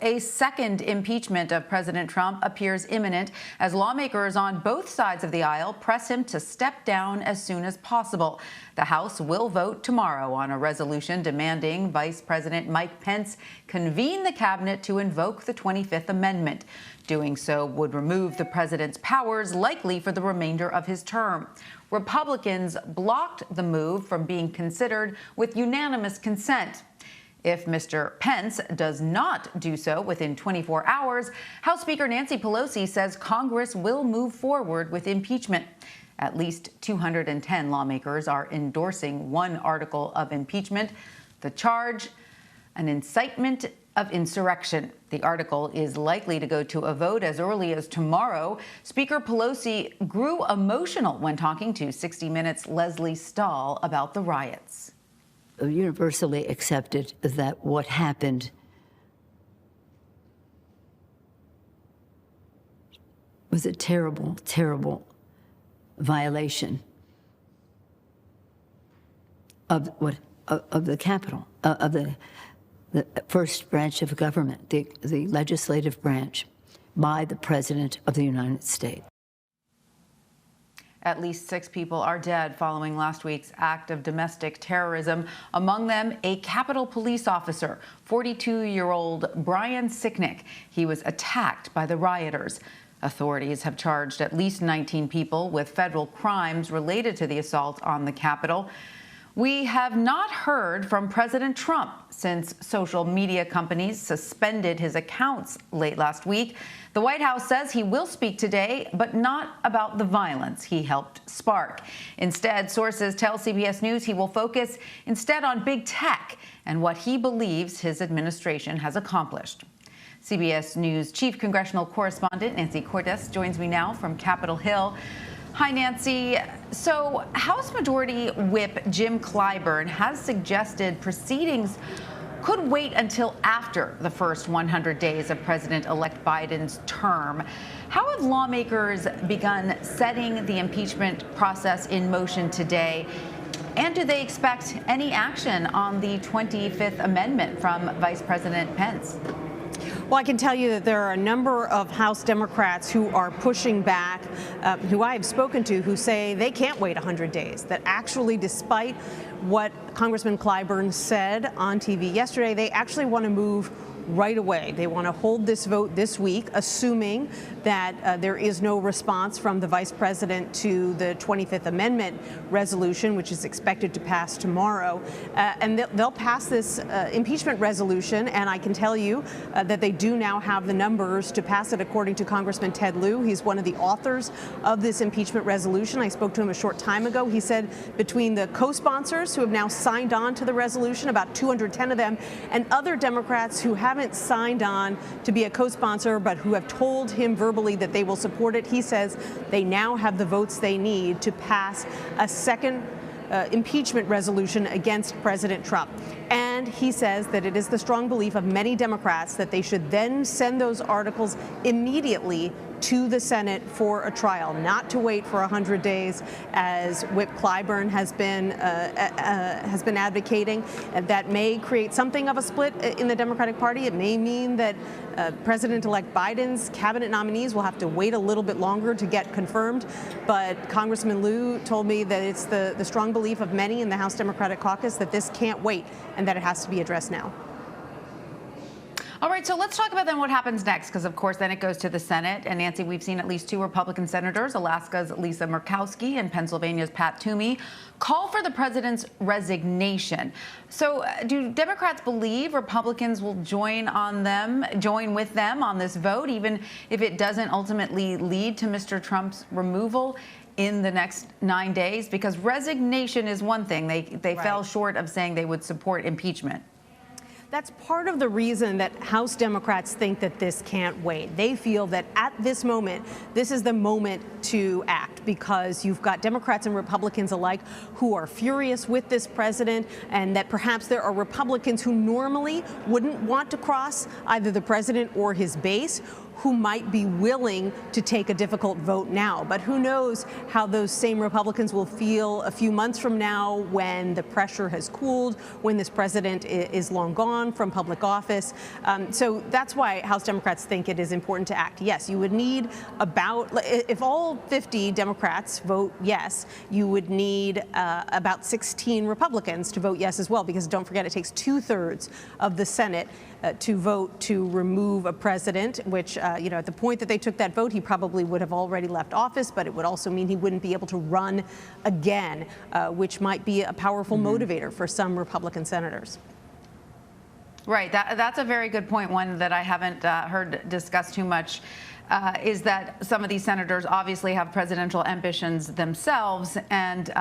A second impeachment of President Trump appears imminent as lawmakers on both sides of the aisle press him to step down as soon as possible. The House will vote tomorrow on a resolution demanding Vice President Mike Pence convene the cabinet to invoke the 25th Amendment. Doing so would remove the president's powers, likely for the remainder of his term. Republicans blocked the move from being considered with unanimous consent. If Mr. Pence does not do so within 24 hours, House Speaker Nancy Pelosi says Congress will move forward with impeachment. At least 210 lawmakers are endorsing one article of impeachment. The charge, an incitement of insurrection. The article is likely to go to a vote as early as tomorrow. Speaker Pelosi grew emotional when talking to 60 Minutes' Leslie Stahl about the riots. Universally accepted that what happened was a terrible, terrible violation of the Capitol, of the first branch of government, the legislative branch, by the President of the United States. At least 6 people are dead following last week's act of domestic terrorism, among them a Capitol Police officer, 42-year-old Brian Sicknick. He was attacked by the rioters. Authorities have charged at least 19 people with federal crimes related to the assault on the Capitol. We have not heard from President Trump since social media companies suspended his accounts late last week. The White House says he will speak today, but not about the violence he helped spark. Instead, sources tell CBS News he will focus instead on big tech and what he believes his administration has accomplished. CBS News chief congressional correspondent Nancy Cordes joins me now from Capitol Hill. Hi, Nancy. So House Majority Whip Jim Clyburn has suggested proceedings could wait until after the first 100 days of President-elect Biden's term. How have lawmakers begun setting the impeachment process in motion today? And do they expect any action on the 25th Amendment from Vice President Pence? Well, I can tell you that there are a number of House Democrats who are pushing back, who I have spoken to, who say they can't wait 100 days, that actually, despite what Congressman Clyburn said on TV yesterday, they actually want to move right away. They want to hold this vote this week, assuming that there is no response from the vice president to the 25th Amendment resolution, which is expected to pass tomorrow. And they'll pass this impeachment resolution. And I can tell you that they do now have the numbers to pass it, according to Congressman Ted Lieu. He's one of the authors of this impeachment resolution. I spoke to him a short time ago. He said between the co-sponsors who have now signed on to the resolution, about 210 of them, and other Democrats who haven't signed on to be a co-sponsor but who have told him verbally that they will support it, he says they now have the votes they need to pass a second impeachment resolution against President Trump. And he says that it is the strong belief of many Democrats that they should then send those articles immediately to the Senate for a trial, not to wait for 100 days, as Whip Clyburn has been advocating. And that may create something of a split in the Democratic Party. It may mean that President-elect Biden's cabinet nominees will have to wait a little bit longer to get confirmed. But Congressman Lieu told me that it's the strong belief of many in the House Democratic caucus that this can't wait and that it has to be addressed now. All right, so let's talk about then what happens next, because of course then it goes to the Senate. And Nancy, we've seen at least 2 Republican senators, Alaska's Lisa Murkowski and Pennsylvania's Pat Toomey, call for the president's resignation. So do Democrats believe Republicans will join with them on this vote, even if it doesn't ultimately lead to Mr. Trump's removal in the next 9 days? Because resignation is one thing. They fell short of saying they would support impeachment. That's part of the reason that House Democrats think that this can't wait. They feel that at this moment, this is the moment to act, because you've got Democrats and Republicans alike who are furious with this president, and that perhaps there are Republicans who normally wouldn't want to cross either the president or his base, who might be willing to take a difficult vote now. But who knows how those same Republicans will feel a few months from now when the pressure has cooled, when this president is long gone from public office. So that's why House Democrats think it is important to act. Yes, you would need if all 50 Democrats vote yes, you would need about 16 Republicans to vote yes as well, because don't forget, it takes 2/3 of the Senate to vote to remove a president, which, at the point that they took that vote, he probably would have already left office, but it would also mean he wouldn't be able to run again, which might be a powerful motivator for some Republican senators. Right. That's a very good point, one that I haven't heard discussed too much. Is that some of these senators obviously have presidential ambitions themselves, and,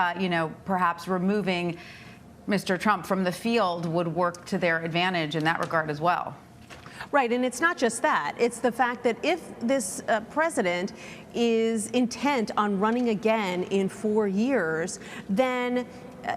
perhaps removing Mr. Trump from the field would work to their advantage in that regard as well. Right, and it's not just that. It's the fact that if this president is intent on running again in 4 years, then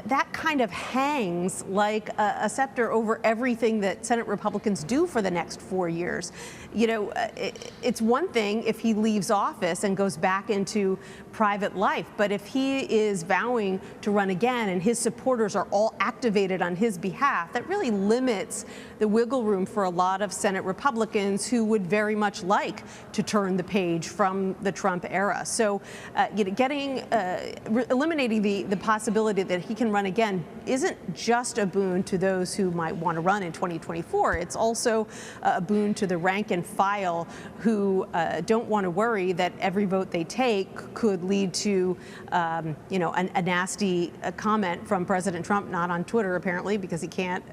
that kind of hangs like a scepter over everything that Senate Republicans do for the next 4 years. It's one thing if he leaves office and goes back into private life, but if he is vowing to run again and his supporters are all activated on his behalf, that really limits the wiggle room for a lot of Senate Republicans who would very much like to turn the page from the Trump era. So, eliminating the possibility that he can run again isn't just a boon to those who might want to run in 2024. It's also a boon to the rank and file who don't want to worry that every vote they take could lead to, a nasty comment from President Trump, not on Twitter apparently, because he can't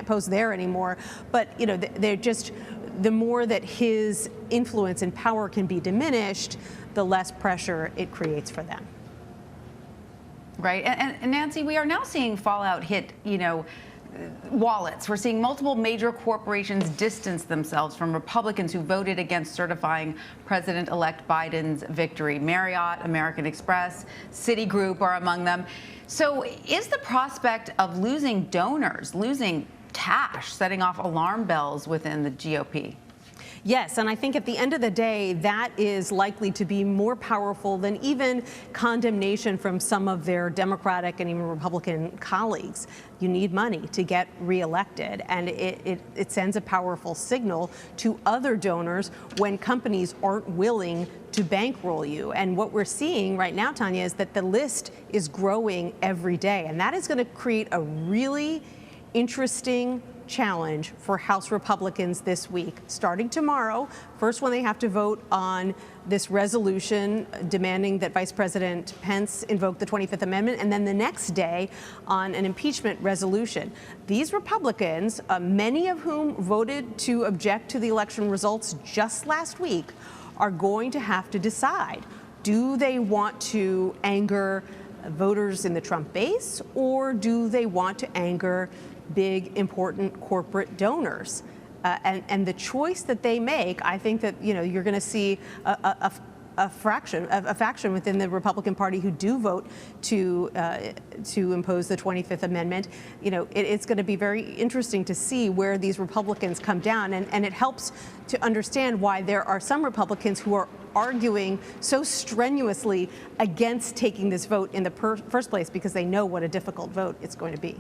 post there anymore. But they're just, the more that his influence and power can be diminished, the less pressure it creates for them. Right. And Nancy, we are now seeing fallout hit, wallets. We're seeing multiple major corporations distance themselves from Republicans who voted against certifying President-elect Biden's victory. Marriott, American Express, Citigroup are among them. So is the prospect of losing donors, losing cash, setting off alarm bells within the GOP? Yes, and I think at the end of the day, that is likely to be more powerful than even condemnation from some of their Democratic and even Republican colleagues. You need money to get reelected, and it sends a powerful signal to other donors when companies aren't willing to bankroll you. And what we're seeing right now, Tanya, is that the list is growing every day, and that is going to create a really interesting challenge for House Republicans this week. Starting tomorrow, first when they have to vote on this resolution demanding that Vice President Pence invoke the 25th Amendment, and then the next day on an impeachment resolution. These Republicans, many of whom voted to object to the election results just last week, are going to have to decide, do they want to anger voters in the Trump base, or do they want to anger big, important corporate donors? And the choice that they make, I think that you're going to see a faction within the Republican Party who do vote to impose the 25th Amendment. It's going to be very interesting to see where these Republicans come down, and it helps to understand why there are some Republicans who are arguing so strenuously against taking this vote in the first place, because they know what a difficult vote it's going to be.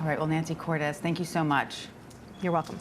All right. Well, Nancy Cortez, thank you so much. You're welcome.